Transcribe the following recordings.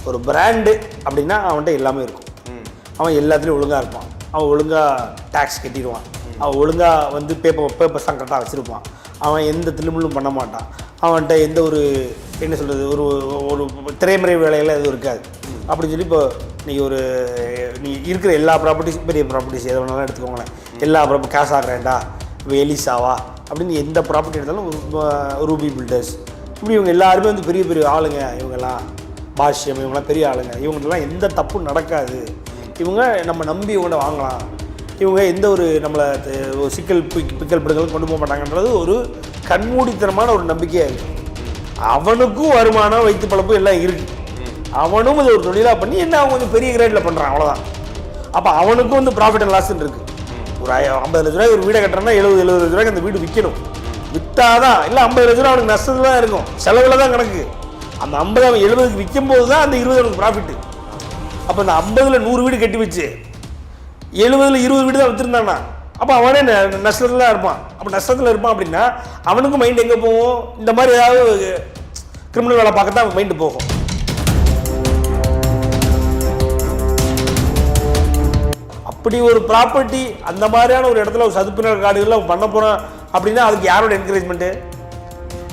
ஒரு பிராண்டு அப்படின்னா அவன்கிட்ட எல்லாமே இருக்கும். அவன் எல்லாத்துலேயும் ஒழுங்காக இருப்பான், அவன் ஒழுங்காக டேக்ஸ் கட்டிடுவான், அவன் ஒழுங்காக வந்து பேப்பர்ஸ்லாம் கரெக்டாக வச்சுருப்பான், அவன் எந்த தில்லுமுள்ளும் பண்ண மாட்டான், அவன்கிட்ட எந்த ஒரு என்ன சொல்கிறது ஒரு ஒரு திரைமறை வேலையெல்லாம் எதுவும் இருக்காது அப்படின்னு சொல்லி. இப்போ நீ இருக்கிற எல்லா ப்ராப்பர்ட்டிஸும் பெரிய ப்ராப்பர்ட்டிஸ் எதை வேணாலும் எடுத்துக்கோங்களேன், எல்லா கேஷ் ஆகிறேன்டா இப்போ எலிசாவா அப்படின்னு எந்த ப்ராப்பர்ட்டி எடுத்தாலும் ரூபி பில்டர்ஸ் இப்படி இவங்க எல்லாருமே வந்து பெரிய பெரிய ஆளுங்க, இவங்கெல்லாம் பாஷ்யம் இவங்கெல்லாம் பெரிய ஆளுங்க, இவங்கெல்லாம் எந்த தப்பும் நடக்காது, இவங்க நம்ம நம்பி இவங்கள்ட்ட வாங்கலாம், இவங்க எந்த ஒரு நம்மளை சிக்கல் பிக்கல் பிடுங்களும் கொண்டு போக மாட்டாங்கன்றது ஒரு கண்மூடித்தனமான ஒரு நம்பிக்கையாக இருக்குது. அவனுக்கும் வருமானம் வைத்து பழப்பும் எல்லாம் இருக்குது, அவனும் இது ஒரு தொழிலாக பண்ணி என்ன அவங்க கொஞ்சம் பெரிய கிரேடில் பண்ணுறான் அவ்வளோதான். அப்போ அவனுக்கும் வந்து ப்ராஃபிட் அண்ட் லாஸ்ன்னு இருக்குது. ஒரு 50 லட்ச ரூபாய் ஒரு வீடை கட்டுறேன்னா 70 லட்ச ரூபாய்க்கு அந்த வீடு விற்கணும், விற்றாதான் இல்லை 50 லட்ச ரூபா அவனுக்கு நஷ்டத்தில் தான் இருக்கும், செலவில் தான் கணக்கு. அந்த 50 அவன் 70க்கு விற்கும் போது தான் அந்த 20 அவனுக்கு ப்ராஃபிட்டு. அப்போ அந்த 50ல் 100 வீடு கட்டி வச்சு 70ல் 20 வீடு தான் விற்றுருந்தானா அப்போ அவனே நஷ்டத்தில் தான் இருப்பான். அப்போ நஷ்டத்தில் இருப்பான் அப்படின்னா அவனுக்கும் மைண்ட் எங்கே போகும், இந்த மாதிரி ஏதாவது கிரிமினல் வேலை பார்க்க தான் மைண்டு போகும். அப்படி ஒரு ப்ராப்பர்ட்டி அந்த மாதிரியான ஒரு இடத்துல ஒரு சதுப்பு நில காடுகளில் பண்ண போகிறான் அப்படின்னா அதுக்கு யாரோட என்கரேஜ்மெண்ட்டு?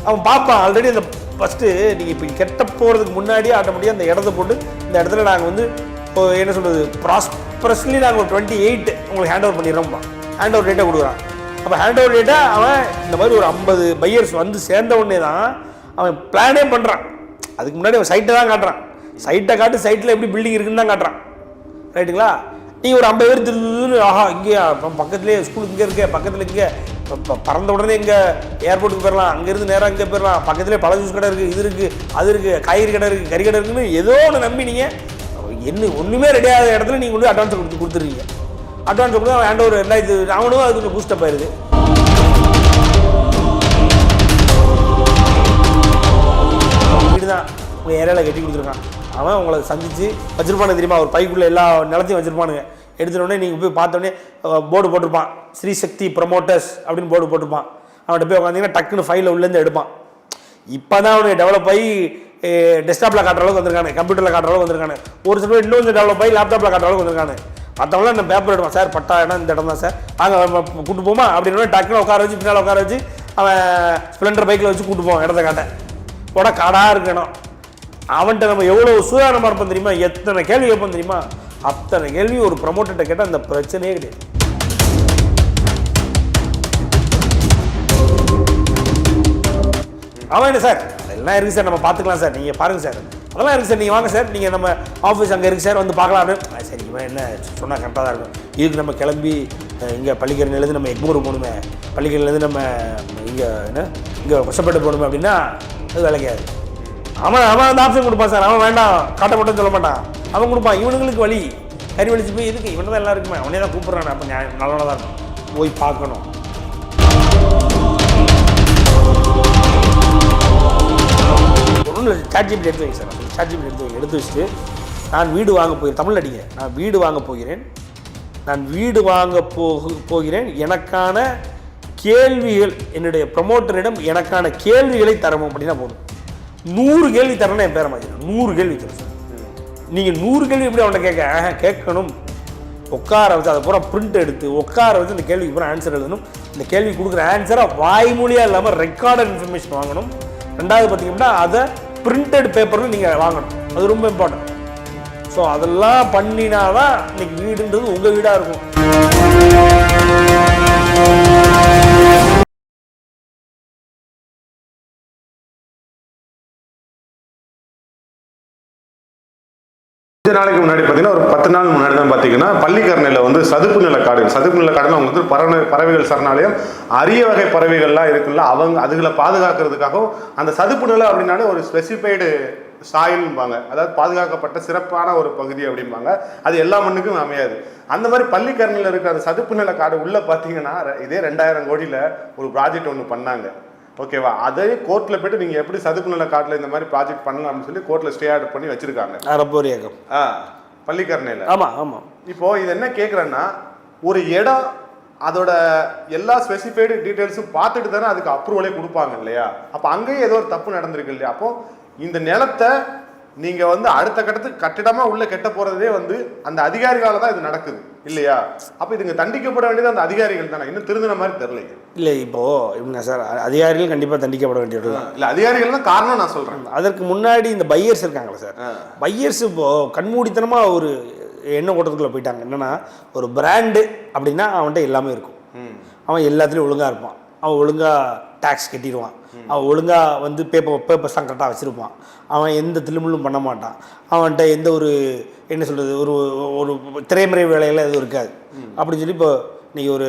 அவன் பார்ப்பான் ஆல்ரெடி அந்த ஃபஸ்ட்டு நீங்கள் இப்போ கெட்ட போகிறதுக்கு முன்னாடியே ஆட்டோமேட்டிக்காக அந்த இடத்த போட்டு இந்த இடத்துல நாங்கள் வந்து இப்போ என்ன சொல்கிறது ப்ராஸ்பரஸ்லி நாங்கள் ஒரு 28 உங்களுக்கு ஹேண்ட் ஓவர் பண்ணிடுறோம்ப்பா, ஹேண்ட் ஓவர் ரேட்டாக கொடுக்குறான். அப்போ ஹேண்ட் ஓவர் ரேட்டாக அவன் இந்த மாதிரி ஒரு 50 பையர்ஸ் வந்து சேர்ந்த உடனே தான் அவன் பிளானே பண்ணுறான். அதுக்கு முன்னாடி அவன் சைட்டை தான் காட்டுறான், சைட்டை காட்டு சைட்டில் எப்படி பில்டிங் இருக்குன்னு தான் காட்டுறான், ரைட்டுங்களா? நீங்கள் ஒரு 50 பேர் திருதுன்னு ஆஹா இங்கே பக்கத்துலேயே ஸ்கூலுக்கு இங்கே இருக்கே, பக்கத்தில் இங்கே இப்போ பறந்த உடனே இங்கே ஏர்போர்ட்டுக்கு போயிடலாம், அங்கேருந்து நேராக இங்கே போயிடலாம், பக்கத்துலேயே பழ ஜூஸ் கடை இருக்குது, இது இருக்குது, அது இருக்குது, காய்கறி கடை இருக்குது, கறி கடை இருக்குன்னு ஏதோ ஒன்று நம்பி நீங்கள் என்ன ஒன்றுமே ரெடி ஆகாத இடத்துல நீங்கள் வந்து அட்வான்ஸ் கொடுத்துருவீங்க. அட்வான்ஸ் கொடுத்து அவன் ஹேண்ட் ஓவர் என்ன இது அவனும் அது கொஞ்சம் பூஸ்டப் ஆயிடுது. வீடு தான் உங்கள் ஏரியாவில் கட்டி கொடுத்துருக்கான், அவன் உங்களை சந்தித்து வச்சுருப்பானு தெரியுமா, ஒரு பைக்குள்ளே எல்லா நிலத்தையும் வச்சுருப்பானுங்க. எடுத்துட்டோடனே நீங்கள் போய் பார்த்தோடனே போர்டு போட்டிருப்பான், ஸ்ரீசக்தி ப்ரமோட்டர்ஸ் அப்படின்னு போர்டு போட்டிருப்பான். அவன்கிட்ட போய் உட்காந்திங்கன்னா டக்குன்னு ஃபைலில் உள்ளேருந்து எடுப்பான். இப்போ தான் அவனுக்கு டெவலப் ஆகி டெஸ்க்டாப்பில் காட்டுற அளவுக்கு வந்திருக்கானு, கம்ப்யூட்டரில் காட்டுற அளவுக்கு வந்திருக்கானு, ஒரு சில பேர் இன்னும் கொஞ்சம் டெவலப் ஆகி லேப்டாப்பில் காட்டுற அளவுக்கு வந்திருக்கானு. மற்றவங்களாம் இந்த பேப்பர் எடுப்பான், சார் பட்டா இடம் இந்த இடம் தான் சார் வாங்க கூட்டு போமா அப்படின்னு டக்குன்னு உட்கார வச்சு பின்னால் உட்கார வச்சு அவன் ஸ்ப்ளெண்டர் பைக்கில் வச்சு கூட்டு போவான் இடத்த காட்ட. உட காடாக இருக்கணும். அவன்கிட்ட நம்ம எவ்வளோ சூதானமாக இருப்போம் தெரியுமா, எத்தனை கேள்வி கேட்போம் தெரியுமா, அத்தனை கேள்வி ஒரு ப்ரமோட்டர்கிட்ட கேட்டால் அந்த பிரச்சனையே கிடையாது. அவன் என்ன சார் அதெல்லாம் இருக்குது சார் நம்ம பார்த்துக்கலாம் சார், நீங்கள் பாருங்கள் சார் அதெல்லாம் இருக்குது சார், நீங்கள் வாங்க சார், நீங்கள் நம்ம ஆஃபீஸ் அங்கே இருக்குது சார் வந்து பார்க்கலாம் அப்படின்னு. சரி இவன் என்ன சொன்னால் கரெக்டாக தான் இருக்கும். இதுக்கு நம்ம கிளம்பி இங்கே பள்ளிக்கரணிலேருந்து நம்ம எக்மூர் போகணுமே, பள்ளிக்கரணிலேருந்து நம்ம இங்கே கஷ்டப்பட்டு போகணுமே அப்படின்னா அது வேலைக்காது. அவன் அந்த ஆப்ஷன் கொடுப்பான் சார், அவன் வேண்டாம் காட்ட மட்டும் சொல்ல மாட்டான், அவன் கொடுப்பான். இவனுங்களுக்கு வழி கறி வலிச்சு போய் இதுக்கு இவன் தான் எல்லாம் இருக்குமே, அவனே தான் கூப்பிட்றான், அப்போ நல்லதாக தான் இருக்கும் போய் பார்க்கணும். ஒன்றும் சாட்ஜிபிள் எடுத்து வைங்க சார், சாட்ஜிபிள் எடுத்து வச்சுட்டு நான் வீடு வாங்க போகிறேன், தமிழ் அடிக்கிறேன், நான் வீடு வாங்க போகிறேன், நான் வீடு வாங்க போகிறேன், எனக்கான கேள்விகள் என்னுடைய ப்ரமோட்டரிடம் எனக்கான கேள்விகளை தரணும் அப்படின்னா போதும். 100 கேள்வி தரணும் என் பேரை மாதிரி 100 கேள்வி தரும் சார். நீங்கள் 100 கேள்வி எப்படி அவன்கிட்ட கேட்கணும், உட்கார வச்சு அதை பூரா பிரிண்ட் எடுத்து உட்கார வச்சு அந்த கேள்விக்கு பூரா ஆன்சர் எழுதணும். இந்த கேள்வி கொடுக்குற ஆன்சரை வாய்மொழியாக இல்லாமல் ரெக்கார்டட் இன்ஃபர்மேஷன் வாங்கணும். ரெண்டாவது பார்த்தீங்கன்னா அதை பிரிண்டட் பேப்பரில் நீங்கள் வாங்கணும், அது ரொம்ப இம்பார்ட்டன்ட். ஸோ அதெல்லாம் பண்ணினாதான் இன்னைக்கு வீடுன்றது உங்கள் வீடாக இருக்கும். கொஞ்ச நாளைக்கு முன்னாடி பார்த்தீங்கன்னா ஒரு 10 நாள் முன்னாடி தான் பார்த்தீங்கன்னா பள்ளிக்கரணையில் வந்து சதுப்பு நில காடுன்னு அவங்க வந்து பறவைகள் சரணாலயம் அரிய வகை பறவைகள்லாம் இருக்குல்ல, அவங்க அதுகளை பாதுகாக்கிறதுக்காகவும் அந்த சதுப்பு நிலம் அப்படின்னாலே ஒரு ஸ்பெசிஃபைடு சாயில்பாங்க, அதாவது பாதுகாக்கப்பட்ட சிறப்பான ஒரு பகுதி அப்படிம்பாங்க. அது எல்லா மண்ணுக்கும் அமையாது. அந்த மாதிரி பள்ளிக்கரணையில் இருக்கிற அந்த சதுப்பு நில காடு உள்ள பார்த்தீங்கன்னா இதே 2000 கோடியில் ஒரு ப்ராஜெக்ட் ஒன்று பண்ணாங்க. ஓகேவா, அதே கோர்ட்டில் போய்ட்டு நீங்கள் எப்படி சதுப்பு நில காட்டில் இந்த மாதிரி ப்ராஜெக்ட் பண்ணலாம் அப்படின்னு சொல்லி கோர்ட்டில் ஸ்டே ஆர்டர் பண்ணி வச்சுருக்காங்க பள்ளிக்கரணையில். ஆமாம் ஆமாம். இப்போது இது என்ன கேட்குறேன்னா, ஒரு இடம் அதோட எல்லா ஸ்பெசிஃபைடு டீட்டெயில்ஸும் பார்த்துட்டு தானே அதுக்கு அப்ரூவலே கொடுப்பாங்க இல்லையா? அப்போ அங்கேயும் ஏதோ ஒரு தப்பு நடந்திருக்கு இல்லையா? அப்போது இந்த நிலத்தை நீங்கள் வந்து அடுத்த கட்டத்துக்கு கட்டிடமாக உள்ள கெட்ட போகிறதே வந்து அந்த அதிகாரிகளால் தான் இது நடக்குது இல்லையா? அப்போ இதுங்க தண்டிக்கப்பட வேண்டியது அந்த அதிகாரிகள் தானே, இன்னும் திருந்தின மாதிரி தெரியல. இல்லை இப்போது இவங்க சார் அதிகாரிகள் கண்டிப்பாக தண்டிக்கப்பட வேண்டியது தான். இல்லை அதிகாரிகள் தான் காரணம் நான் சொல்கிறேன். அதற்கு முன்னாடி இந்த பையர்ஸ் இருக்காங்களா சார், பையர்ஸ் இப்போது கண்மூடித்தனமாக ஒரு எண்ணெய் ஓட்டத்துக்குள்ளே போயிட்டாங்க. என்னென்னா ஒரு பிராண்டு அப்படின்னா அவன்கிட்ட எல்லாமே இருக்கும், அவன் எல்லாத்துலேயும் ஒழுங்காக இருப்பான், அவன் ஒழுங்காக டேக்ஸ் கட்டிடுவான், அவன் ஒழுங்காக வந்து பேப்பர்ஸ்லாம் கரெக்டாக வச்சுருப்பான், அவன் எந்த தில்லுமுள்ளும் பண்ண மாட்டான், அவன்கிட்ட எந்த ஒரு என்ன சொல்கிறது ஒரு ஒரு திரைமறை வேலையெல்லாம் எதுவும் இருக்காது அப்படின்னு சொல்லி இப்போ நீங்கள் ஒரு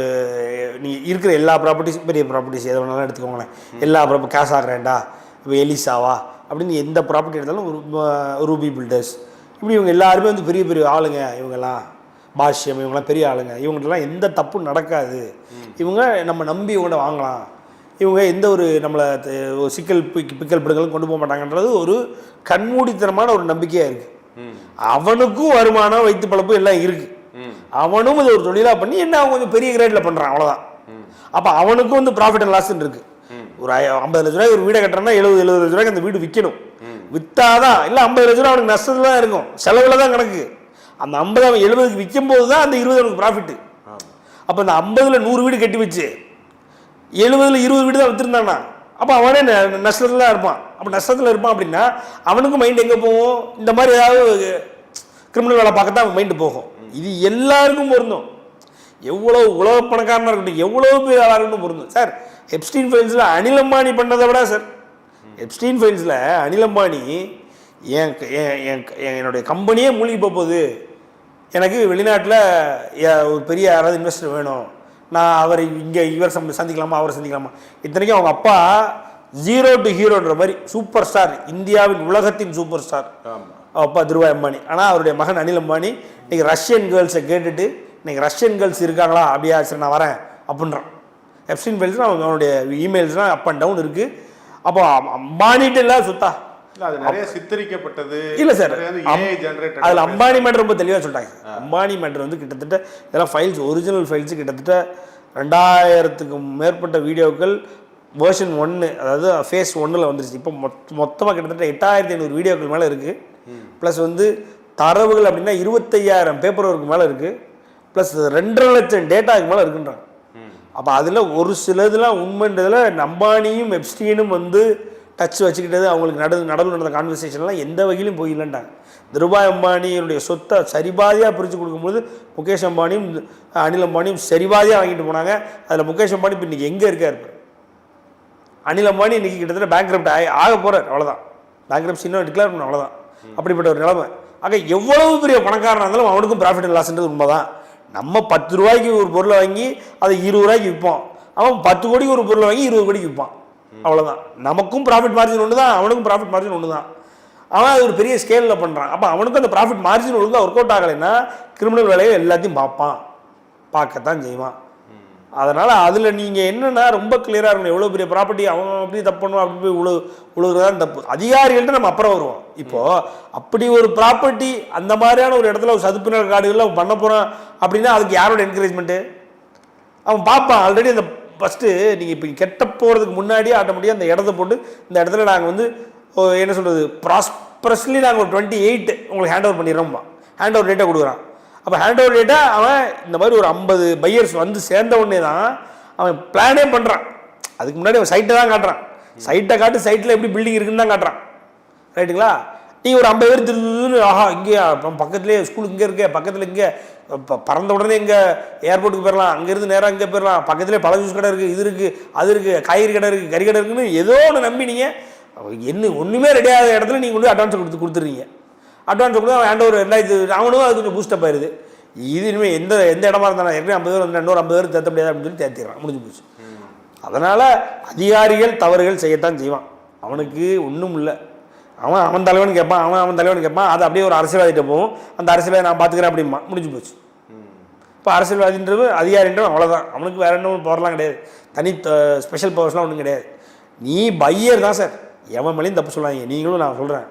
நீங்கள் இருக்கிற எல்லா ப்ராப்பர்ட்டிஸும் பெரிய ப்ராப்பர்ட்டிஸ் எதை வேணாலும் எடுத்துக்கோங்களேன், எல்லா கேஷ் ஆகிறேன்டா இப்போ எலிசாவா அப்படின்னு எந்த ப்ராப்பர்ட்டி எடுத்தாலும் ரூபி பில்டர்ஸ் இப்படி இவங்க எல்லாருமே வந்து பெரிய பெரிய ஆளுங்க, இவங்கெல்லாம் பாஷ்யம் இவங்கெல்லாம் பெரிய ஆளுங்க, இவங்கள்ட்டலாம் எந்த தப்பும் நடக்காது, இவங்க நம்ம நம்பி இவங்கள்ட்ட வாங்கலாம், இவங்க எந்த ஒரு நம்மளை சிக்கல் பிக்கல் பிடுங்களும் கொண்டு போக மாட்டாங்கன்றது ஒரு கண்மூடித்தனமான ஒரு நம்பிக்கையாக இருக்குது. அவனுக்கும் வருமானம் வைத்து பழப்பு எல்லாம் இருக்குது, அவனும் இது ஒரு தொழிலாக பண்ணி என்ன அவன் கொஞ்சம் பெரிய கிரேடில் பண்ணுறான் அவ்வளோதான். அப்போ அவனுக்கும் வந்து ப்ராஃபிட் அண்ட் லாஸ்ன்னு இருக்குது. ஒரு 50 லட்ச ரூபாய்க்கு ஒரு வீடை கட்டுறேன்னா 70 லட்ச ரூபாய்க்கு அந்த வீடு விற்கணும், விற்றாதான் இல்லை 50 லட்ச ரூபா அவனுக்கு நஷ்டத்தில் தான் இருக்கும், செலவில் தான் கணக்கு. அந்த 50 அவன் 70க்கு விற்கும் போது தான் அந்த 20 அவனுக்கு ப்ராஃபிட்டு. அப்போ அந்த 50ல் 100 வீடு கட்டி வச்சு 70ல் 20 வீடு தான் விற்றுருந்தானா அப்போ அவனே நஷ்டத்தில் தான் இருப்பான். அப்போ நஷ்டத்தில் இருப்பான் அப்படின்னா அவனுக்கும் மைண்ட் எங்கே போகும், இந்த மாதிரி ஏதாவது கிரிமினல் வேலை பார்க்க தான் அவன் மைண்டு போகும். இது எல்லாருக்கும் பொருந்தும், எவ்வளோ உலக பணக்காரனாக இருக்கட்டும் எவ்வளோ பேர் ஆளாக இருக்கட்டும் பொருந்தும். சார் எப்ஸ்டீன் ஃபைல்ஸில் அனில் அம்பானி பண்ணதை விட சார் எப்ஸ்டீன் ஃபைல்ஸில் அனில் அம்பானி என்னுடைய கம்பெனியே மூழ்கி போகுது, எனக்கு வெளிநாட்டில் ஒரு பெரிய யாராவது இன்வெஸ்டர் வேணும், நான் அவர் இங்கே இவர் சந்திக்கலாமா அவரை சந்திக்கலாமா. இத்தனைக்கும் அவங்க அப்பா 0 to ஹீரோன்ற மாதிரி சூப்பர் ஸ்டார், இந்தியாவின் உலகத்தின் சூப்பர் ஸ்டார் அப்பா திருபாய் அம்பானி. ஆனால் அவருடைய மகன் அனில் அம்பானி இன்றைக்கி ரஷ்யன் கேர்ள்ஸை கேட்டுட்டு இன்றைக்கி ரஷ்யன் கேர்ள்ஸ் இருக்காங்களா அப்படியா சரி நான் வரேன் அப்படின்றான். எப்ஸ்டீன் ஃபைல்ஸ்னால் அவனுடைய இமெயில்ஸ்லாம் அப் அண்ட் டவுன் இருக்குது. அப்போ அம்பானிட்டு இல்லை சுத்தா அது நிறைய சித்தரிக்கப்பட்டது இல்லை சார். அதில் அம்பானி மேட்டர் ரொம்ப தெளிவாக சொல்லிட்டாங்க. அம்பானி மேட்டர் வந்து கிட்டத்தட்ட இதெல்லாம் ஃபைல்ஸ் ஒரிஜினல் ஃபைல்ஸ் கிட்டத்தட்ட 2000க்கும் மேற்பட்ட வீடியோக்கள் வேர்ஷன் 1 அதாவது ஃபேஸ் 1ல் வந்துருச்சு. இப்போ மொத்தமாக கிட்டத்தட்ட 8500 வீடியோக்கள் மேலே இருக்குது. ப்ளஸ் வந்து தரவுகள் அப்படின்னா 25,000 பேப்பர் ஒர்க்கு மேலே இருக்குது. ப்ளஸ் 2.5 லட்சம் டேட்டாவுக்கு மேலே இருக்குன்றாங்க. அப்போ அதில் ஒரு சிலதுலாம் உண்மைன்றதில் அம்பானியும் எப்ஸ்டீனும் வந்து டச் வச்சுக்கிட்டது அவங்களுக்கு நடுவில் நடந்த கான்வர்சேஷன்லாம் எந்த வகையிலும் போயிடலன்ட்டாங்க. திருபாய் அம்பானியுடைய சொத்தை சரிபாதியாக பிரித்து கொடுக்கும்போது முகேஷ் அம்பானியும் அனில் அம்பானியும் சரிபாதியாக வாங்கிட்டு போனாங்க. அதில் முகேஷ் அம்பானி இப்போ இன்றைக்கி எங்கே இருக்கார், அனில் அம்பானி இன்றைக்கி கிட்டத்தட்ட பேங்க்ரப்ட் ஆக போகிறார், அவ்வளோதான். பேங்க்ரப்ட்சி இன்னும் டிக்ளேர் பண்ண அவ்வளோதான். அப்படிப்பட்ட ஒரு நிலைமை. ஆக எவ்வளவு பெரிய பணக்காரனாக இருந்தாலும் அவனுக்கும் ப்ராஃபிட் அண்ட் லாஸ்ன்றது உண்மை தான். நம்ம 10 ரூபாய்க்கு ஒரு பொருளை வாங்கி அதை 20 ரூபாய்க்கு விற்போம், அவன் 10 கோடிக்கு ஒரு பொருளை வாங்கி 20 கோடிக்கு விற்பான், அவ்வளோதான். நமக்கும் ப்ராஃபிட் மார்ஜின் ஒன்று தான், அவனுக்கும் ப்ராஃபிட் மார்ஜின் ஒன்று தான். அவன் அது ஒரு பெரிய ஸ்கேலில் பண்ணுறான். அப்போ அவனுக்கும் அந்த ப்ராஃபிட் மார்ஜின் ஒழுங்காக ஒர்க் அவுட் ஆகலைன்னா கிரிமினல் வேலையை எல்லாத்தையும் பார்க்கத்தான் செய்வான். அதனால் அதில் நீங்கள் என்னென்னா ரொம்ப கிளியராக இருக்கணும். எவ்வளோ பெரிய ப்ராப்பர்ட்டி அவன் அப்படி தப்பு பண்ணுவான், அப்படி போய் உழுகுறதான் தப்பு. அதிகாரிகள்கிட்ட நம்ம அப்புறம் வருவோம். இப்போது அப்படி ஒரு ப்ராப்பர்ட்டி அந்த மாதிரியான ஒரு இடத்துல ஒரு சதுப்பு நில காடுகளில் அவன் பண்ண போகிறான் அப்படின்னா அதுக்கு யாரோட என்கரேஜ்மெண்ட்டு? அவன் பார்ப்பான். ஆல்ரெடி அந்த ஃபஸ்ட்டு நீங்கள் இப்போ கெட்ட போகிறதுக்கு முன்னாடியே ஆட்டோமேட்டிக்காக அந்த இடத்த போட்டு இந்த இடத்துல நாங்கள் வந்து என்ன சொல்கிறது ப்ராஸ்பரஸ்லி நாங்கள் ஒரு 28 உங்களுக்கு ஹேண்ட் ஓவர் பண்ணிடுறோம்மா, ஹேண்ட் ஓவர் டேட்டா கொடுக்குறான். அப்போ ஹேண்ட் ஓவர் டேட்டா அவன் இந்த மாதிரி ஒரு 50 பையர்ஸ் வந்து சேர்ந்த உடனே தான் அவன் பிளானே பண்ணுறான். அதுக்கு முன்னாடி அவன் சைட்டை தான் காட்டுறான். சைட்டை காட்டு சைட்டில் எப்படி பில்டிங் இருக்குன்னு தான் காட்டுறான். ரைட்டுங்களா? நீங்கள் ஒரு 50 பேர் திருதுன்னு ஆஹா இங்கே பக்கத்துலேயே ஸ்கூல் இங்கே இருக்கே, பக்கத்தில் இங்கே இப்போ பறந்த உடனே இங்கே ஏர்போர்ட்டுக்கு போயிடலாம், அங்கேருந்து நேராக இங்கே போயிடலாம், பக்கத்துலேயே பழ ஜூஸ் கடை இருக்குது, இது இருக்குது, அது இருக்குது, காய்கறி கடை இருக்குது, கறி கடை இருக்குன்னு ஏதோ ஒன்று நம்பி நீங்கள் ஒன்றுமே ரெடியாகாத இடத்துல நீங்கள் கொண்டு அட்வான்ஸ் கொடுத்துறீங்க. அட்வான்ஸ் கொடுத்து அவன் ஹேண்ட் ஓவர் 2000 அவனும் அது கொஞ்சம் பூஸ்டப் ஆயிடுது. இது இனிமேல் எந்த இடமா இருந்தாலும் ஏற்கனவே 50 பேர் வந்து 250 பேர் தேர்த்த முடியாது அப்படின்னு சொல்லி தேர்த்திடுறான், முடிஞ்சு போச்சு. அதனால் அதிகாரிகள் தவறுகள் செய்யத்தான் செய்வான். அவனுக்கு ஒன்றும் இல்லை. அவன் தலைவன் கேட்பான், அவன் தலைவன் கேட்பான். அது அப்படியே ஒரு அரசியல்வாதிகிட்ட போகும். அந்த அரசியல்வாதி நான் பார்த்துக்கிறேன் அப்படிமா, முடிஞ்சு போச்சு. இப்போ அரசியல்வாதின்றது அதிகாரின்றது அவ்வளோதான். அவனுக்கு வேற என்ன பவர்லாம் கிடையாது, தனி ஸ்பெஷல் பவர்ஸ்லாம் ஒன்றும் கிடையாது. நீ பையர் தான் சார், எவன் மேலேயும் தப்பு சொல்லாங்க. நீங்களும் நான் சொல்கிறேன்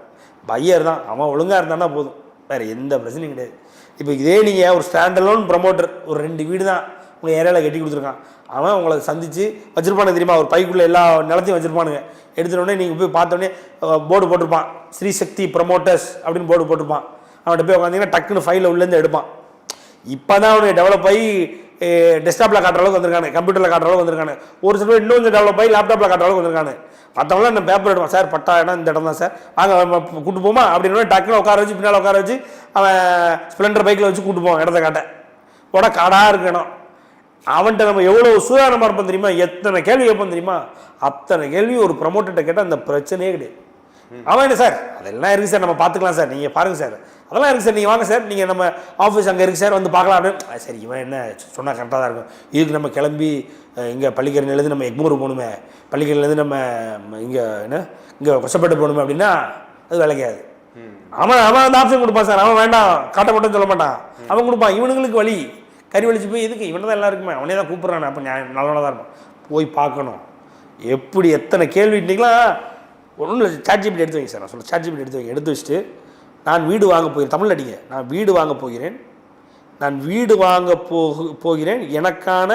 பையர் தான், அவன் ஒழுங்காக இருந்தானா போதும், வேறு எந்த பிரச்சனையும் கிடையாது. இப்போ இதே நீங்கள் ஒரு ஸ்டாண்டலோன் ப்ரமோட்டர் ஒரு 2 வீடு தான் உங்கள் ஏரியாவில் கட்டி கொடுத்துருக்கான். அவன் உங்களை சந்தித்து வச்சுருப்பானு தெரியுமா, ஒரு பைக்குள்ளே எல்லா நிலத்தையும் வச்சுருப்பானுங்க. எடுத்துகிட்டோடனே நீங்கள் போய் பார்த்தோன்னே போர்டு போட்டிருப்பான், ஸ்ரீ சக்தி ப்ரமோட்டர்ஸ் அப்படின்னு போர்டு போட்டிருப்பான். அவன்கிட்ட போய் உட்காந்திங்கன்னா டக்குன்னு ஃபைலில் உள்ளேருந்து எடுப்பான். இப்போ தான் அவனுக்கு டெவலப் ஆகி டெஸ்க்டாப்பில் காட்டுற அளவுக்கு வந்திருக்கானு, கம்ப்யூட்டரில் காட்டுற அளவுக்கு வந்திருக்கானு. ஒரு சில பேர் இன்னும் கொஞ்சம் டெவலப் ஆகி லேப்டாப்பில் காட்டுற அளவுக்கு வந்திருக்கானு. மற்றவங்களாம் இந்த பேப்பர் எடுப்பான், சார் பட்டா இடம் இந்த இடம் தான் சார், வாங்க கூட்டு போமா அப்படின்னு டக்குன்னு உட்கார வச்சு பின்னால் உட்கார வச்சு அவன் ஸ்ப்ளெண்டர் பைக்கில் வச்சு கூட்டு போவான் இடத்த காட்ட. உட காடாக இருக்கு இடம். அவன்கிட்ட நம்ம எவ்வளோ சூதானமாக இருப்போம் தெரியுமா, எத்தனை கேள்வி கேட்போம் தெரியுமா, அத்தனை கேள்வி ஒரு ப்ரமோட்டர்கிட்ட கேட்டால் அந்த பிரச்சனையே கிடையாது. அவன் என்ன சார் அதெல்லாம் இருக்குது சார், நம்ம பார்த்துக்கலாம் சார், நீங்கள் பாருங்கள் சார், அதெல்லாம் இருக்குது சார், நீங்கள் வாங்க சார், நீங்கள் நம்ம ஆஃபீஸ் அங்கே இருக்குது சார், வந்து பார்க்கலாம் அப்படின்னு. சரி இவன் என்ன சொன்னால் கரெக்டாக தான் இருக்கும். இதுக்கு நம்ம கிளம்பி இங்கே பள்ளிக்கரணையிலேருந்து நம்ம எக்மூர் போகணுமே, பள்ளிக்கரணையிலேருந்து நம்ம இங்கே என்ன இங்கே கொசப்பட்டு போகணுமே அப்படின்னா அது விளைக்காது. அவன் அந்த ஆப்ஷன் கொடுப்பான் சார். அவன் வேண்டாம் காட்ட மட்டும் சொல்ல மாட்டான், அவன் கொடுப்பான். இவனுங்களுக்கு வழி கறி வலிச்சு போய் எதுக்கு இவனை தான் எல்லாருக்குமே அவனே தான் கூப்பிட்றானே, அப்போ நல்லவனாக தான் இருப்பான். போய் பார்க்கணும் எப்படி எத்தனை கேள்வி இன்றைக்கெலாம். ஒன்றும் இல்லை, சாட்ஜிபிடி எடுத்து வைங்க சார். நான் சொல்ல சாட்ஜிபிடி எடுத்து வச்சுட்டு நான் வீடு வாங்க போகிறேன், தமிழ் அடிங்க, நான் வீடு வாங்க போகிறேன், நான் வீடு வாங்க போகிறேன், எனக்கான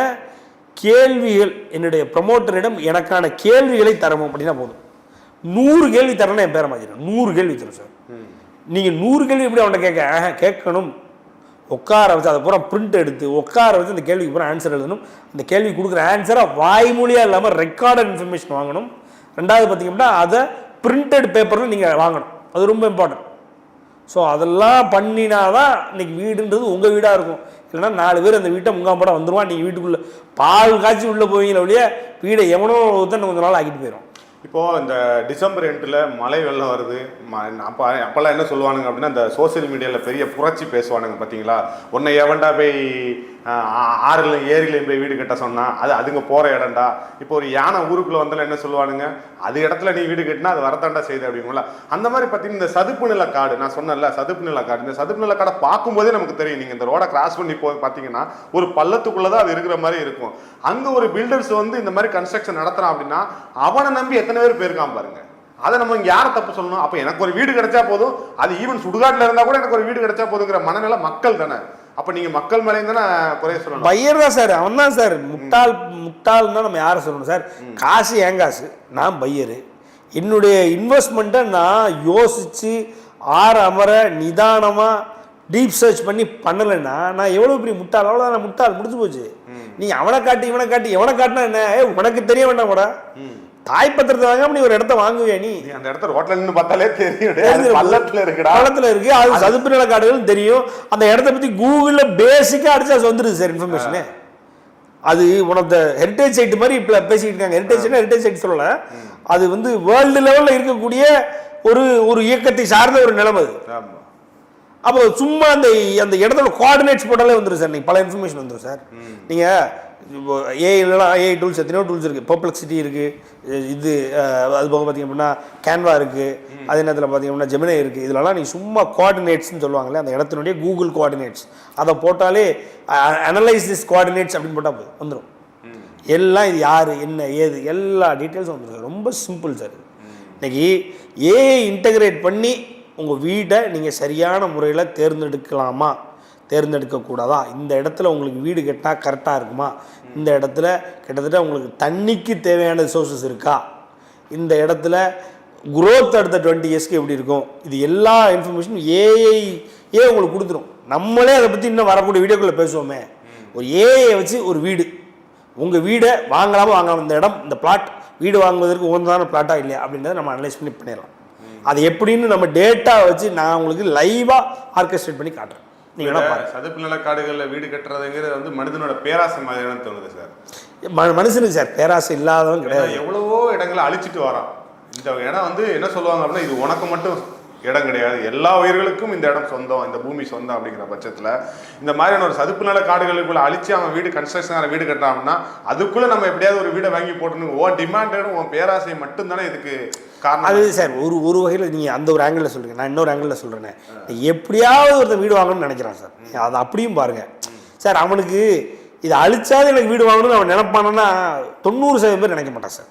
கேள்விகள் என்னுடைய ப்ரமோட்டரிடம் எனக்கான கேள்விகளை தரணும் அப்படின்னா போதும். 100 கேள்வி தரணும்னா என் பேரை மாற்றிடும். 100 கேள்வி தரும் சார். நீங்கள் 100 கேள்வி எப்படி அவன்கிட்ட கேட்கணும், உட்கார வச்சு அதை பூரா பிரிண்ட் எடுத்து உட்கார வச்சு அந்த கேள்விக்கு பூரா ஆன்சர் எழுதணும். அந்த கேள்வி கொடுக்குற ஆன்சரை வாய்மொழியாக இல்லாமல் ரெக்கார்டட் இன்ஃபர்மேஷன் வாங்கணும். ரெண்டாவது பார்த்தீங்கன்னா அதை பிரிண்டட் பேப்பரில் நீங்கள் வாங்கணும், அது ரொம்ப இம்பார்ட்டன்ட். ஸோ அதெல்லாம் பண்ணினா தான் இன்றைக்கி வீடுன்றது உங்கள் வீடாக இருக்கும். இல்லைனா 4 பேர் அந்த வீட்டை முங்காம்படம் வந்துடுவான். நீங்கள் வீட்டுக்குள்ளே பால் காய்ச்சி உள்ளே போவீங்களே ஒழிய வீடை எவனோ ஒருத்தன் கொஞ்ச நாள் ஆக்கிட்டு போயிடும். இப்போது இந்த டிசம்பர் எண்டில் மழை வெள்ளம் வருது. அப்போல்லாம் என்ன சொல்லுவானுங்க அப்படின்னா, இந்த சோசியல் மீடியாவில் பெரிய புரட்சி பேசுவானுங்க பார்த்தீங்களா, உன்னை எவன்டா போய் ஆறுலையும் ஏரியிலையும் போய் வீடு கட்ட சொன்னால் அதுங்க போகிற இடம்டா. இப்போ ஒரு யானை ஊருக்குள்ளே வந்தாலும் என்ன சொல்லுவானுங்க, அது இடத்துல நீ வீடு கட்டினா அது வரத்தாண்டா செய்யுது அப்படிங்களா. அந்த மாதிரி பார்த்தீங்கன்னா இந்த சதுப்பு நில காடு, நான் சொன்னேன்ல சதுப்பு நில காடு, இந்த சதுப்பு நில காடை பார்க்கும்போதே நமக்கு தெரியும். நீங்கள் இந்த ரோடை கிராஸ் பண்ணி பார்த்தீங்கன்னா ஒரு பள்ளத்துக்குள்ளே தான் அது இருக்கிற மாதிரி இருக்கும். அங்கே ஒரு பில்டர்ஸ் வந்து இந்த மாதிரி கன்ஸ்ட்ரக்ஷன் நடத்துகிறான் அப்படின்னா அவனை நம்பி எத்தனை பேர் போயிருக்கான் பாருங்க. அதை நம்ம இங்கே யாரை தப்பு சொல்லணும். அப்போ எனக்கு ஒரு வீடு கிடைச்சா போதும், அது ஈவன் சுடுகாட்டில் இருந்தால் கூட எனக்கு ஒரு வீடு கிடைச்சா போதுங்கிற மனநிலை மக்கள் தானே. அப்போ நீங்கள் மக்கள் மேலே தானே குறைய சொல்லணும். பையர் தான் சார், அவன் தான் சார் முட்டாள்னா நம்ம யாரை சொல்லணும் சார். காசு என் காசு, நான் பையரு, என்னுடைய இன்வெஸ்ட்மெண்ட்டை நான் யோசித்து அமர நிதானமாக டீப் சர்ச் பண்ணி பண்ணலைன்னா நான் எவ்வளோ பெரிய முட்டாள், அவ்வளோதான் நான் முட்டாள், முடிஞ்சு போச்சு. நீ அவனை காட்டி இவனை காட்டி எவனை காட்டினா என்ன, உனக்கு தெரிய வேண்டாம் கூட. தாய் பத்திரத்தை வாங்காம நீ ஒரு இடத்த வாங்குவே, நீ அந்த இடத்த ரோட்ல நின்று பார்த்தாலே தெரியும் பள்ளத்துல இருக்குடா, பள்ளத்துல இருக்கு, அது சதுப்பு நில காடுகள் தெரியும். அந்த இடத்த பத்தி கூகுள்ல பேசிக்கா அடிச்சா வந்துருது சார் இன்ஃபர்மேஷனு. அது one of the heritage site மாதிரி இப்போ பேசிக்கிட்டு இருக்காங்க. ஹெரிட்டேஜ் சைட் சொல்லல, அது வந்து வேர்ல்டு லெவலில் இருக்கக்கூடிய ஒரு இயக்கத்தை சார்ந்த ஒரு நிலைமை அது. அப்போ சும்மா அந்த இடத்தோட கோஆர்டினேட்ஸ் போட்டாலே வந்துடும் சார். நீங்கள் பல இன்ஃபர்மேஷன் வந்துடும் சார். நீங்கள் ஏஐலாம் ஏஐ டூல்ஸ் எத்தனையோ டூல்ஸ் இருக்குது, பெர்ப்ளெக்சிட்டி இருக்குது, இது அது போக பார்த்திங்க அப்படின்னா கேன்வா இருக்குது, அதே நேரத்தில் பார்த்திங்க அப்படின்னா ஜெமினி இருக்குது. இதெல்லாம் நீங்கள் சும்மா கோஆர்டினேட்ஸ்னு சொல்லுவாங்களே, அந்த இடத்தினுடைய கூகுள் கோஆர்டினேட்ஸ் அதை போட்டாலே அனலைஸ் திஸ் கோஆர்டினேட்ஸ் அப்படின்னு போட்டால் வந்துடும். எல்லாம் இது யார் என்ன ஏது எல்லா டீட்டெயில்ஸும் வந்துடும். ரொம்ப சிம்பிள் சார். இன்றைக்கி ஏஐ இன்டகிரேட் பண்ணி உங்கள் வீட்டை நீங்கள் சரியான முறையில் தேர்ந்தெடுக்கலாமா தேர்ந்தெடுக்கக்கூடாதா, இந்த இடத்துல உங்களுக்கு வீடு கட்டால் கரெக்டாக இருக்குமா, இந்த இடத்துல கிட்டத்தட்ட உங்களுக்கு தண்ணிக்கு தேவையான ரிசோர்ஸஸ் இருக்கா, இந்த இடத்துல குரோத் அடுத்த 20 இயர்ஸ்க்கு எப்படி இருக்கும், இது எல்லா இன்ஃபர்மேஷனும் ஏஐ உங்களுக்கு கொடுத்துரும். நம்மளே அதை பற்றி இன்னும் வரக்கூடிய வீடியோக்குள்ளே பேசுவோமே. ஒரு ஏஐயை வச்சு ஒரு வீடு, உங்கள் வீடை வாங்கலாமா இந்த இடம் இந்த பிளாட் வீடு வாங்குவதற்கு உகந்ததான பிளாட்டாக இல்லையா அப்படின்றத நம்ம அனலைஸ் பண்ணிடலாம். அது எப்படின்னு நம்ம டேட்டா வச்சு நான் உங்களுக்கு லைவாக ஆர்கெஸ்ட்ரேட் பண்ணி காட்டுறேன். சதுப்பு நில காடுகளில் வீடு கட்டுறதுங்கிறது வந்து மனிதனோட பேராசை மாதிரியான தோணுது சார். மனுஷனுக்கு சார் பேராசை இல்லாதவன் கிடையாது. எவ்வளவோ இடங்களை அழிச்சிட்டு வரான். இந்த இடம் வந்து என்ன சொல்லுவாங்க அப்படின்னா, இது உனக்கு மட்டும் இடம் கிடையாது, எல்லா உயிர்களுக்கும் இந்த இடம் சொந்தம், இந்த பூமி சொந்தம் அப்படிங்கிற பட்சத்தில் இந்த மாதிரியான ஒரு சதுப்பு நில காடுகளுக்குள்ள அழிச்சு அவன் வீடு கன்ஸ்ட்ரக்ஷன் வீடு கட்டுறான்னா அதுக்குள்ளே நம்ம எப்படியாவது ஒரு வீடை வாங்கி போட்டணும். ஓ டிமாண்டடும் உன் பேராசை மட்டும்தானே இதுக்கு காரணம். அது சார் ஒரு வகையில் நீங்கள் அந்த ஒரு ஆங்கிளில் சொல்கிறீங்க, நான் இன்னொரு ஆங்கிளில் சொல்கிறேன். எப்படியாவது ஒருத்தர் வீடு வாங்கணும்னு நினைக்கிறான் சார். அதை அப்படியும் பாருங்கள் சார். அவனுக்கு இதை அழிச்சாது எனக்கு வீடு வாங்கணும்னு அவன் நினைப்பானா 90% பேர் நினைக்க மாட்டான் சார்.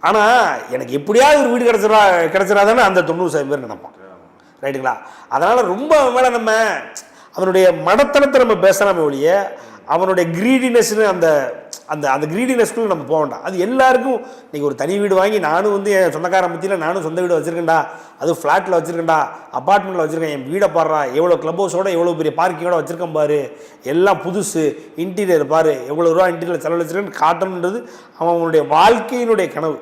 ஆனால் எனக்கு எப்படியாவது ஒரு வீடு கிடச்சிடாதானே அந்த 90% பேர் நினைப்பான். ரைட்டுங்களா? அதனால் ரொம்ப மேலே நம்ம அவனுடைய மடத்தனத்தை நம்ம பேசலாமே ஒழிய அவனுடைய கிரீடினஸ்னு அந்த அந்த அந்த கிரீடினஸ்க்குள்ள நம்ம போக வேண்டாம். அது எல்லாருக்கும் நீங்கள் ஒரு தனி வீடு வாங்கி நானும் வந்து என் சொந்தக்காரன் மத்தியில் நானும் சொந்த வீடு வச்சுருக்கேன்டா, அதுவும் ஃப்ளாட்டில் வச்சுருக்கேன்டா, அப்பார்ட்மெண்ட்டில் வச்சுருக்கேன், என் வீடை பாடுறா எவ்வளோ க்ளப் ஹவுஸோட எவ்வளோ பெரிய பார்க்கிங்கோட வச்சுருக்கேன் பாரு, எல்லாம் புதுசு, இன்டீரியர் பாரு எவ்வளோ ரூபா இன்டீரியர் செலவு வச்சுருக்கேன்னு காட்டணுன்றது அவனுடைய வாழ்க்கையினுடைய கனவு.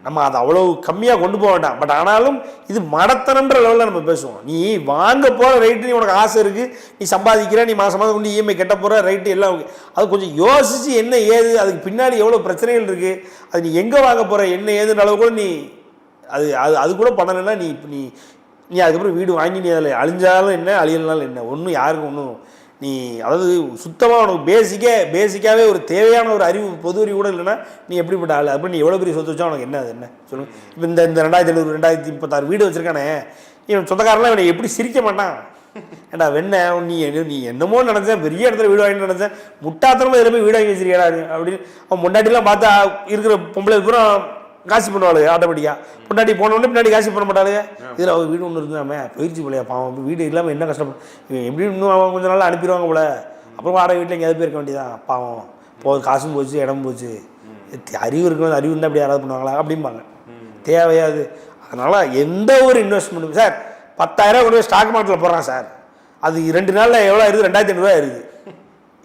நம்ம அதை அவ்வளோ கம்மியாக கொண்டு போக வேண்டாம். பட் ஆனாலும் இது மடத்தனன்ற லெவலில் நம்ம பேசுவோம். நீ வாங்க போகிற ரைட்டு, நீ உனக்கு ஆசை இருக்குது, நீ சம்பாதிக்கிற, நீ மாதம் மாதம் கொண்டு இஎம்ஐ கட்ட போகிற ரைட்டு எல்லாம் அது கொஞ்சம் யோசித்து என்ன ஏது, அதுக்கு பின்னாடி எவ்வளோ பிரச்சனைகள் இருக்குது, அது நீ எங்கே வாங்க போகிற என்ன ஏதுன்ற அளவு கூட நீ அது அது அது கூட பண்ணலைன்னா நீ நீ நீ அதுக்கப்புறம் வீடு வாங்கி நீ அதில் அழிஞ்சாலும் என்ன அழியலனாலும் என்ன ஒன்றும் யாருக்கும் ஒன்றும் நீ அதாவது சுத்தமாக உனக்கு பேசிக்காகவே ஒரு தேவையான ஒரு அறிவு பொது அறிவு கூட இல்லைன்னா நீ எப்படிப்பட்ட ஆள், அப்படி நீ எவ்வளோ பெரிய சொத்து வச்சா உனக்கு என்ன அது என்ன சொல்லுங்க. இப்போ இந்த 2070 2036 வீடு வச்சுருக்கானே, இவன் சொந்தக்காரெலாம் இவனை எப்படி சிரிக்க மாட்டான்? ஏண்டா வெண்ண நீ நீ என்னமோ நினச்சேன், பெரிய இடத்துல வீடு வாங்கிட்டு நினச்சேன், முட்டாத்தனமாக இதில் போய் வீடு வாங்கி வச்சிருக்கா அப்படின்னு அவன் முன்னாடிலாம் பார்த்தா இருக்கிற பொம்பளை பூரா காசு பண்ணுவாளுங்க ஆட்டோமேட்டிக்காக. முன்னாடி போனோடனே பின்னாடி காசு பண்ண மாட்டாளுங்க. இதில் அவன் வீடு ஒன்று இருந்தாமே போயிடுச்சு போலையா பாவம், வீடு இல்லாமல் என்ன கஷ்டப்படும், இவன் எப்படி இன்னும் அவன் கொஞ்சம் நாள் அனுப்பிடுவாங்க போல, அப்புறம் வாடகை வீட்டில் எங்கேயாவது போயிருக்க வேண்டியதான், பாவம் காசும் போச்சு இடமும் போச்சு, அறிவு இருக்கணும், அறிவு இருந்தால் அப்படி யாராவது பண்ணுவாங்களா அப்படிம்பாங்க. தேவையாது. அதனால் எந்த ஒரு இன்வெஸ்ட்மெண்ட்டும் சார் 10,000 கொண்டு போய் ஸ்டாக் மார்க்கெட்டில் போடுறான் சார், அது 2 நாளில் எவ்வளோ இருக்குது, 2,500 ரூபா இருக்குது.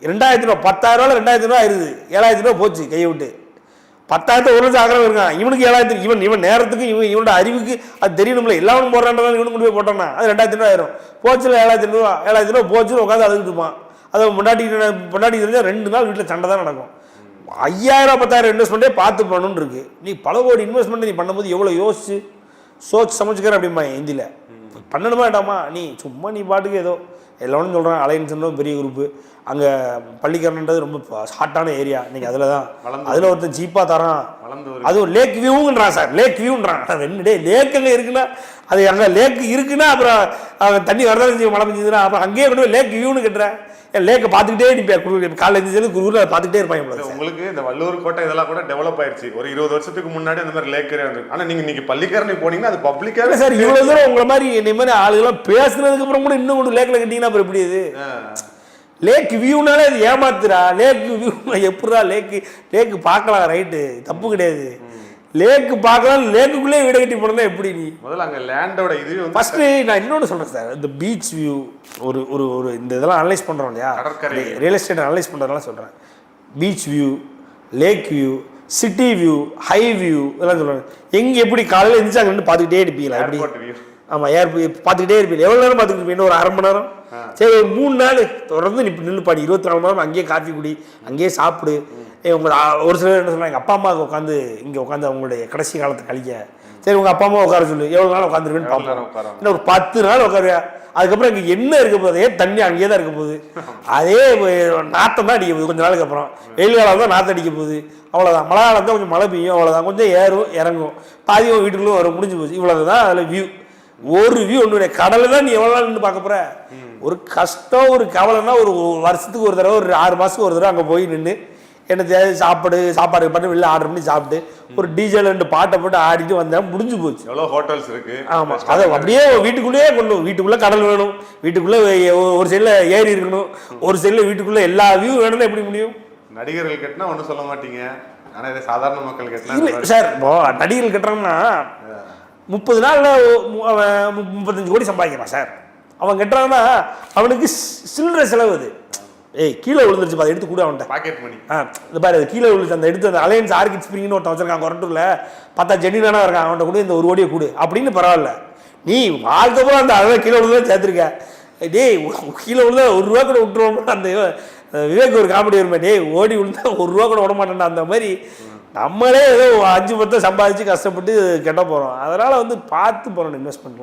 2,000 10,000 2,000 இருக்குது, 7,000 போச்சு கையை விட்டு. 10,000 ஒரு லட்சம் ஆகிறவங்க இருக்கான், இவனுக்கு 7,000, இவன் நேரத்துக்கு இவனோட அறிவுக்கு அது தெரியணும்ல, எல்லாரும் போடுறான்றதான் இவனுக்கு கொண்டு போய் போட்டான்னா அது 2,000 ஆயிரும். போச்சுல 7,000 போச்சுன்னு உட்காந்து அழுதுட்டு இருப்பான். அதை முன்னாடி தெரிஞ்சால் 2 நாள் வீட்டில் சண்டை தான் நடக்கும். 5,000 10,000 இன்வெஸ்ட்மெண்ட்டே பார்த்து பண்ணணுன்னு இருக்கு. நீ பல கோடி இன்வெஸ்ட்மெண்ட் நீ பண்ணும்போது எவ்வளோ சோச்சு சமைச்சுக்கிற அப்படிமா ஹிந்தியில் பண்ணணுமா வேண்டாமா? நீ சும்மா நீ பாட்டுக்கு ஏதோ எல்லோரும் சொல்கிறான். அலையன்ஸ்னு பெரிய குரூப்பு, அங்கே பள்ளிக்கரணுன்றது ரொம்ப ஹாட்டான ஏரியா. நீங்கள் அதில் தான் அதில் ஒருத்தர் சீப்பாக தரான், அதுவும் லேக் வியூங்கிறான் சார், லேக் வியூன்றான். 2 டே லேக் அங்கே இருக்குன்னா, அது அங்கே லேக் இருக்குன்னா அப்புறம் தண்ணி வரதான் செஞ்சு மழை பெஞ்சதுன்னா அப்புறம் அங்கேயே கொண்டு போய் லேக் வியூன்னு கட்டுறேன். என் லேக்கை பார்த்துக்கிட்டே நிற்பேன், காலையில் இருந்துச்சு குரூரில் பார்த்துக்கிட்டே இருப்பாங்க. உங்களுக்கு இந்த வள்ளுவர் கோட்டை இதெல்லாம் கூட டெவலப் ஆயிடுச்சு. ஒரு 20 வருஷத்துக்கு முன்னாடி அந்த மாதிரி லேக் இருக்கு. ஆனால் நீங்கள் இன்னைக்கு பள்ளிக்கரணை போனீங்கன்னா அது பப்ளிக்காக சார். இவ்வளோ தூரம் உங்களை மாதிரி என்னை மாதிரி ஆளுகளாம் பேசுனதுக்கு அப்புறம் கூட இன்னும் கொண்டு லேக்கில் கட்டிங்கன்னா அப்புறம் எப்படி இது லேக் வியூனாலே அது ஏமாத்துறா. லேக் வியூ எப்படா லேக்கு பார்க்கலாம், ரைட்டு, தப்பு கிடையாது. லேக்கு பார்க்கலாம், லேக்குள்ளே வீடு கட்டி போனதா எப்படி? நீ முதல்ல அங்கே லேண்டோட இது ஃபர்ஸ்ட் நான் இன்னொன்று சொல்கிறேன் சார், இந்த பீச் வியூ ஒரு ஒரு ஒரு இந்த இதெல்லாம் அனலைஸ் பண்ணுறோம் இல்லையா, ரியல் எஸ்டேட் அனலைஸ் பண்ணுறதெல்லாம் சொல்கிறேன். Beach view, lake view, city view, high view இதெல்லாம் சொல்கிறாங்க. எங்கே எப்படி காலையில் இருந்துச்சு அங்கே பார்த்துக்கிட்டே இருப்பீங்களா? எப்படி? ஆமாம், பார்த்துக்கிட்டே இருப்பீங்க. எவ்வளோ நேரம் பார்த்துக்கிட்டு இருப்பீங்க? ஒரு 1/2 மணி நேரம். சரி, ஒரு 3 நாள் தொடர்ந்து நீ நின்று பாடி 24 மணி நேரம் அங்கேயே காஃபி குடி, அங்கேயே சாப்பிடு. உங்கள் ஒரு சிலர் என்ன சொல்கிறாங்க, எங்கள் அப்பா அம்மாவுக்கு உட்காந்து இங்கே உட்காந்து அவங்களுடைய கடைசி காலத்தை கழிக்க. சரி, உங்கள் அப்பா அம்மா உட்கார சொல்லு, எவ்வளோ நாள் உட்காந்துருவேன்னு பார்ப்போம். இன்னும் ஒரு 10 நாள் உட்காருவா. அதுக்கப்புறம் இங்கே என்ன இருக்க போகுது? தண்ணி அங்கேயே தான் இருக்க போகுது, அதே நாற்றம் தான் அடிக்க போகுது. கொஞ்சம் நாளுக்கு அப்புறம் வெயில் காலம் தான் நாற்றம் அடிக்க போகுது, அவ்வளோதான். மழை காலம் தான் கொஞ்சம் மழை பெய்யும், அவ்வளோதான். கொஞ்சம் ஏறும் இறங்கும், பாதியும் வீட்டுக்குள்ளே வரும், முடிஞ்சு போச்சு. இவ்வளோ தான் அதில் வியூ. ஒரு வியூ ஒன்றுடைய கடலை தான் நீ எவ்வளோ நாள் நின்று பார்க்க போகிற? ஒரு கஷ்டம் ஒரு கவலைன்னா ஒரு வருஷத்துக்கு ஒரு தடவை, ஒரு 6 மாதத்துக்கு ஒரு தடவை அங்கே போய் நின்று என்ன தேவை சாப்பாடு பண்ணி வெளில ஆர்டர் பண்ணி சாப்பிட்டு ஒரு டிஜே 2 பாட்டை போட்டு ஆடிட்டு வந்தேன், முடிஞ்சு போச்சு. எவ்வளோ ஹோட்டல்ஸ் இருக்கு. ஆமாம், அதை அப்படியே வீட்டுக்குள்ளேயே கொண்டு, வீட்டுக்குள்ளே கடல் வேணும், வீட்டுக்குள்ளே ஒரு சைடில் ஏரி இருக்கணும், ஒரு சைடில் வீட்டுக்குள்ளே எல்லா வியூ வேணும்னா எப்படி முடியும்? நடிகர்கள் கட்டினா ஒன்றும் சொல்ல மாட்டீங்க, ஆனால் இதை சாதாரண மக்கள் கட்டினா இல்லை சார். இப்போ நடிகர்கள் கட்டுறாங்கன்னா 30 நாளில் 35 கோடி சம்பாதிக்கிறான் சார். அவன் கட்டுறான்னா அவனுக்கு சில்லறை செலவு. அது கீழே விழுந்துருச்சு, அதை எடுத்து கூட அவன்கிட்ட பாக்கெட் மணி. இந்த பாரு, அது கீழே விழுந்துச்சு, அந்த எடுத்து அந்த அலையன்ஸ் ஆர்கிட் ஸ்ப்ரிங்னு ஒருத்தன் வச்சிருக்கான் கொரட்டூரில், பார்த்தா ஜென்னினானா இருக்கான், அவன்கிட்ட கூட இந்த 1 கோடியை கூடு அப்படின்னு. பரவாயில்ல, நீ வாழ்க்கப்புறம் அந்த அளவு கீழே விழுந்தா சேர்த்துருக்க. கீழே விழுந்தா 1 ரூபா கூட விட்டுருவோம். அந்த விவேக் ஒரு காமெடி வருமே, ஓடி விழுந்தா 1 ரூபா கூட விட மாட்டேன்டா. அந்த மாதிரி நம்மளே ஏதோ 5 10 சம்பாதிச்சு கஷ்டப்பட்டு கெட்ட போகிறோம். அதனால் பார்த்து போகிறோம் இன்வெஸ்ட்மெண்ட்.